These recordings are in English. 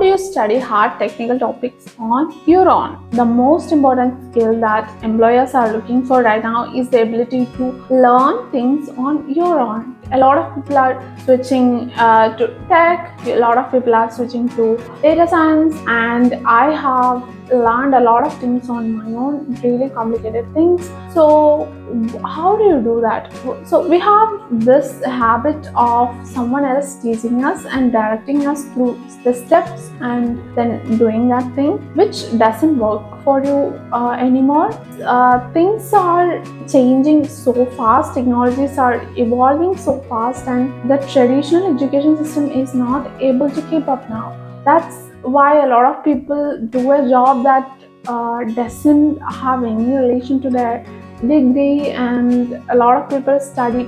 do you study hard technical topics on your own? The most important skill that employers are looking for right now is the ability to learn things on your own. A lot of people are switching to tech, a lot of people are switching to data science, and I have learned a lot of things on my own, really complicated things. So how do you do that? So we have this habit of someone else teaching us and directing us through the steps and then doing that thing, which doesn't work for you anymore. Things are changing so fast, technologies are evolving so fast, and the traditional education system is not able to keep up now. That's why a lot of people do a job that doesn't have any relation to their degree, and a lot of people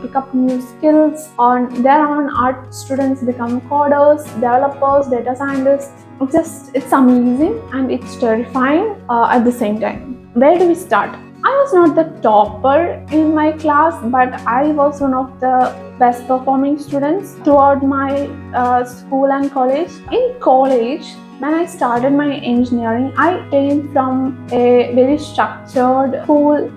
pick up new skills on their own. Art students become coders, developers, data scientists. It's amazing and it's terrifying at the same time. Where do we start? I was not the topper in my class, but I was one of the best performing students throughout my school and college. In college, when I started my engineering, I came from a very structured school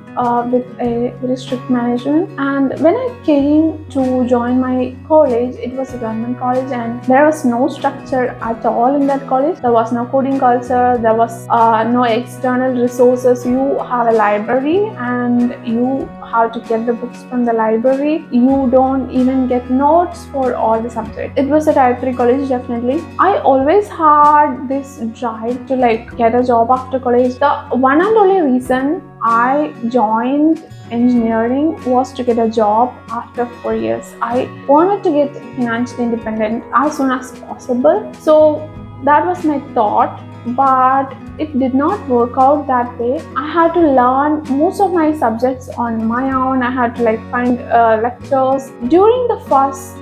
with a very strict management, and when I came to join my college, it was a government college and there was no structure at all in that college. There was no coding culture, there was no external resources. You have a library and you have to get the books from the library. You don't even get notes for all the subjects. It was a type 3 college, definitely. I always had this drive to get a job after college. The one and only reason I joined engineering was to get a job after 4 years. I wanted to get financially independent as soon as possible. So that was my thought, but it did not work out that way. I had to learn most of my subjects on my own. I had to find lectures. During the first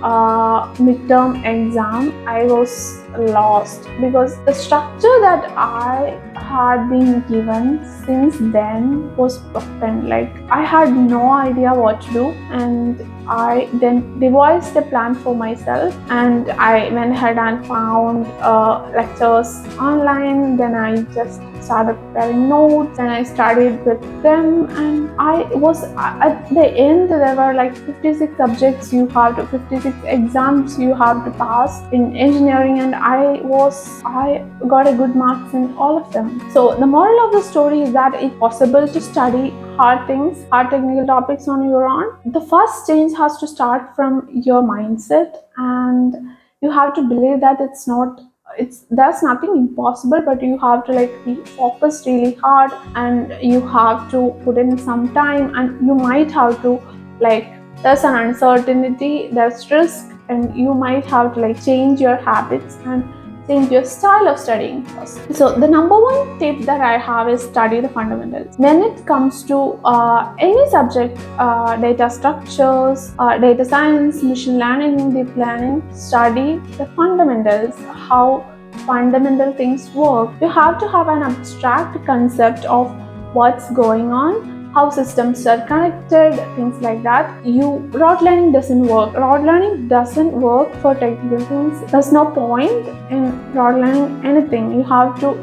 midterm exam, I was lost because the structure that I had been given since then was broken. I had no idea what to do, and I then devised a plan for myself, and I went ahead and found lectures online. Then I just started preparing notes and I studied with them, and I was at the end there were 56 subjects 56 exams you have to pass in engineering, and I got a good marks in all of them. So the moral of the story is that it's possible to study hard technical topics on your own. The first change has to start from your mindset, and you have to believe that there's nothing impossible, but you have to be focused really hard, and you have to put in some time, and you might have to there's an uncertainty, there's risk, and you might have to change your habits and change your style of studying first. So the number one tip that I have is study the fundamentals. When it comes to any subject, data structures, data science, machine learning, deep learning, study the fundamentals, how fundamental things work. You have to have an abstract concept of what's going on, how systems are connected, things like that. Rote learning doesn't work. Rote learning doesn't work for technical things. There's no point in rote learning anything. You have to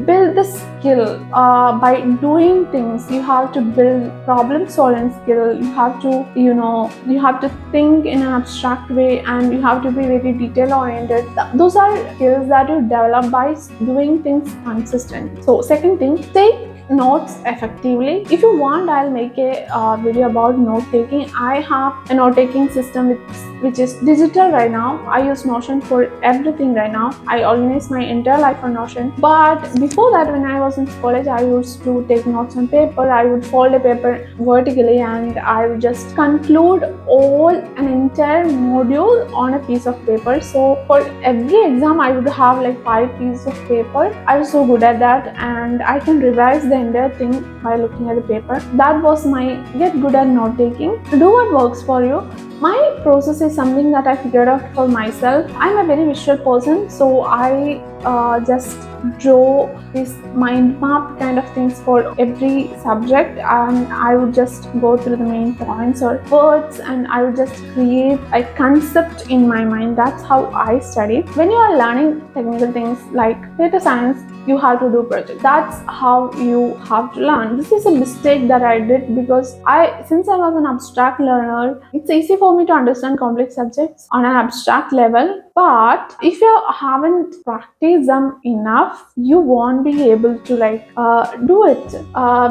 build the skill by doing things. You have to build problem solving skill. You have to think in an abstract way, and you have to be very detail oriented. Those are skills that you develop by doing things consistently. So second thing, take notes effectively. If you want, I'll make a video about note taking. I have a note taking system which is digital right now. I use Notion for everything right now. I organize my entire life on Notion. But before that, when I was in college, I used to take notes on paper. I would fold a paper vertically and I would just conclude an entire module on a piece of paper. So for every exam, I would have 5 pieces of paper. I was so good at that, and I can revise the entire thing by looking at the paper. That was my get good at note taking. Do what works for you. My process is something that I figured out for myself. I'm a very visual person, so I just draw this mind map kind of things for every subject, and I would just go through the main points or words, and I would just create a concept in my mind. That's how I study. When you are learning technical things like data science, you have to do projects. That's how you have to learn. This is a mistake that I did because since I was an abstract learner, it's easy for me to understand complex subjects on an abstract level. But if you haven't practiced them enough, you won't be able to do it.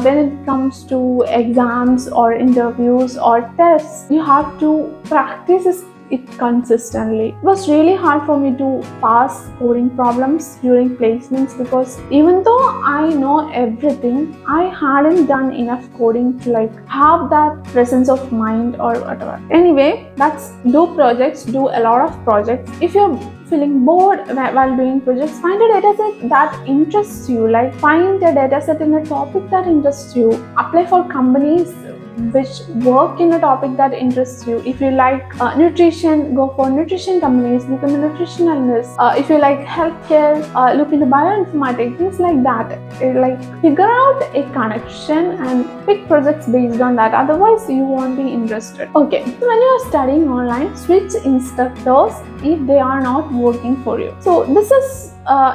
When it comes to exams or interviews or tests, you have to practice it consistently. It was really hard for me to pass coding problems during placements because even though I know everything, I hadn't done enough coding to have that presence of mind or whatever. Anyway, that's do projects, do a lot of projects. If you're feeling bored while doing projects, find a dataset that interests you. Find a dataset in a topic that interests you. Apply for companies which work in a topic that interests you. If you like nutrition, go for nutrition companies, become a nutrition analyst. If you like healthcare, look into bioinformatics, things like that. Figure out a connection and pick projects based on that. Otherwise, you won't be interested. Okay, so when you are studying online, switch instructors if they are not working for you. So this is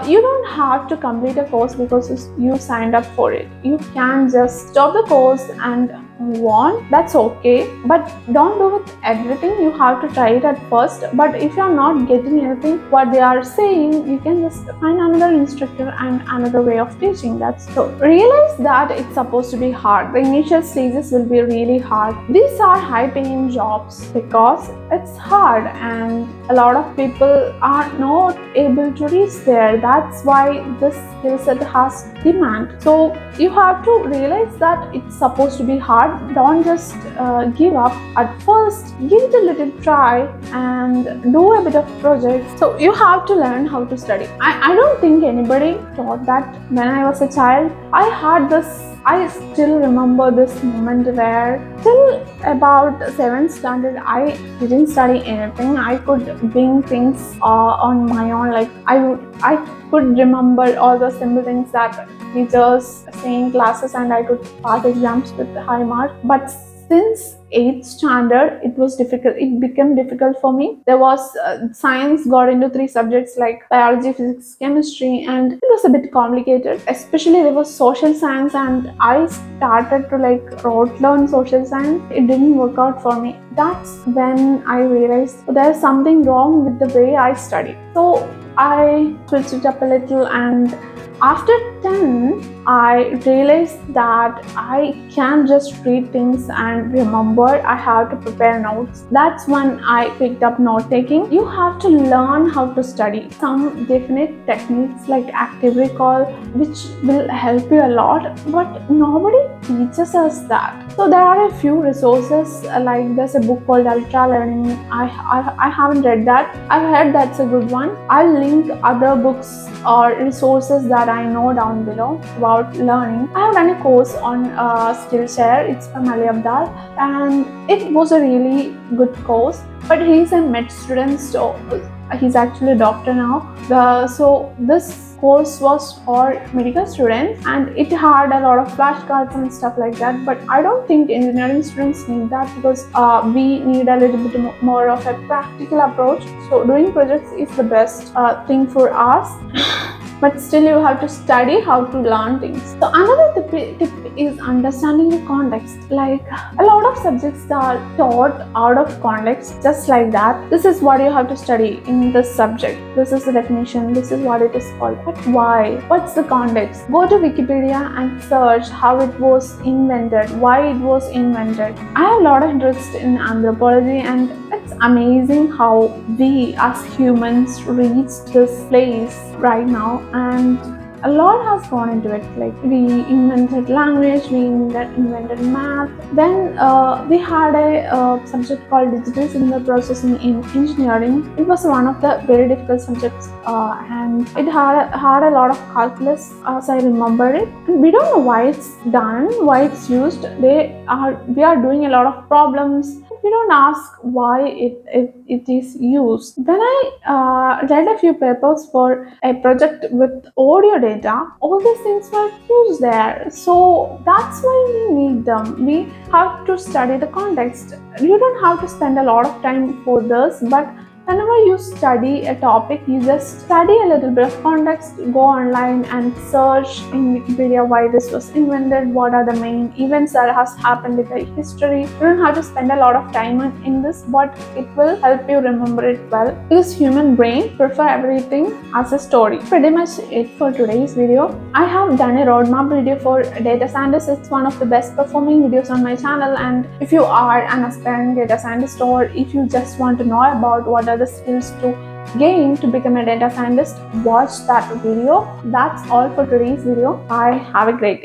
you don't have to complete a course because you signed up for it. You can just stop the course and move on. That's okay, but don't do with everything. You have to try it at first. But if you're not getting anything what they are saying, you can just find another instructor and another way of teaching. That's so. Realize that it's supposed to be hard. The initial stages will be really hard. These are high-paying jobs because it's hard, and a lot of people are not able to reach there. That's why this skill set has demand. So you have to realize that it's supposed to be hard. Don't just give up at first. Give it a little try and do a bit of projects. So you have to learn how to study. I don't think anybody taught that when I was a child. I still remember this moment where till about 7th standard I didn't study anything. I could bring things on my own. I could remember all the simple things that teachers say in classes, and I could pass exams with high marks. But since 8th standard, it was difficult. It became difficult for me. There was science got into 3 subjects like biology, physics, chemistry, and it was a bit complicated. Especially there was social science, and I started to rote learn social science. It didn't work out for me. That's when I realized there's something wrong with the way I study. So I switched it up a little, and after 10, I realized that I can't just read things and remember. I have to prepare notes. That's when I picked up note taking. You have to learn how to study. Some definite techniques like active recall, which will help you a lot, but nobody teaches us that. So there are a few resources, there's a book called Ultra Learning. I haven't read that. I've heard that's a good one. I'll link other books or resources that I know down below about learning. I have done a course on Skillshare. It's from Ali Abdal, and it was a really good course. But he's a med student, so he's actually a doctor now. So this course was for medical students, and it had a lot of flashcards and stuff like that. But I don't think engineering students need that because we need a little bit more of a practical approach. So doing projects is the best thing for us. But still you have to study how to learn things. So another tip is understanding the context. A lot of subjects are taught out of context, just like that. This is what you have to study in this subject. This is the definition. This is what it is called. But why? What's the context? Go to Wikipedia and search how it was invented, why it was invented. I have a lot of interest in anthropology, and it's amazing how we as humans reached this place right now, and a lot has gone into it. We invented language, we invented math. Then we had a subject called digital signal processing in engineering. It was one of the very difficult subjects, and it had a lot of calculus, as I remember it. And we don't know why it's done, why it's used. We are doing a lot of problems. we don't ask why it is used. When I read a few papers for a project with audio data, all these things were used there. So that's why we need them. We have to study the context. You don't have to spend a lot of time for this, but whenever you study a topic, you just study a little bit of context, go online and search in Wikipedia why this was invented, what are the main events that has happened in the history. You don't have to spend a lot of time in this, but it will help you remember it well, because human brain prefer everything as a story. Pretty much it for today's video. I have done a roadmap video for data scientists. It's one of the best performing videos on my channel, and if you are an aspiring data scientist, or if you just want to know about what are the skills to gain to become a data scientist, watch that video. That's all for today's video. Bye. Have a great day.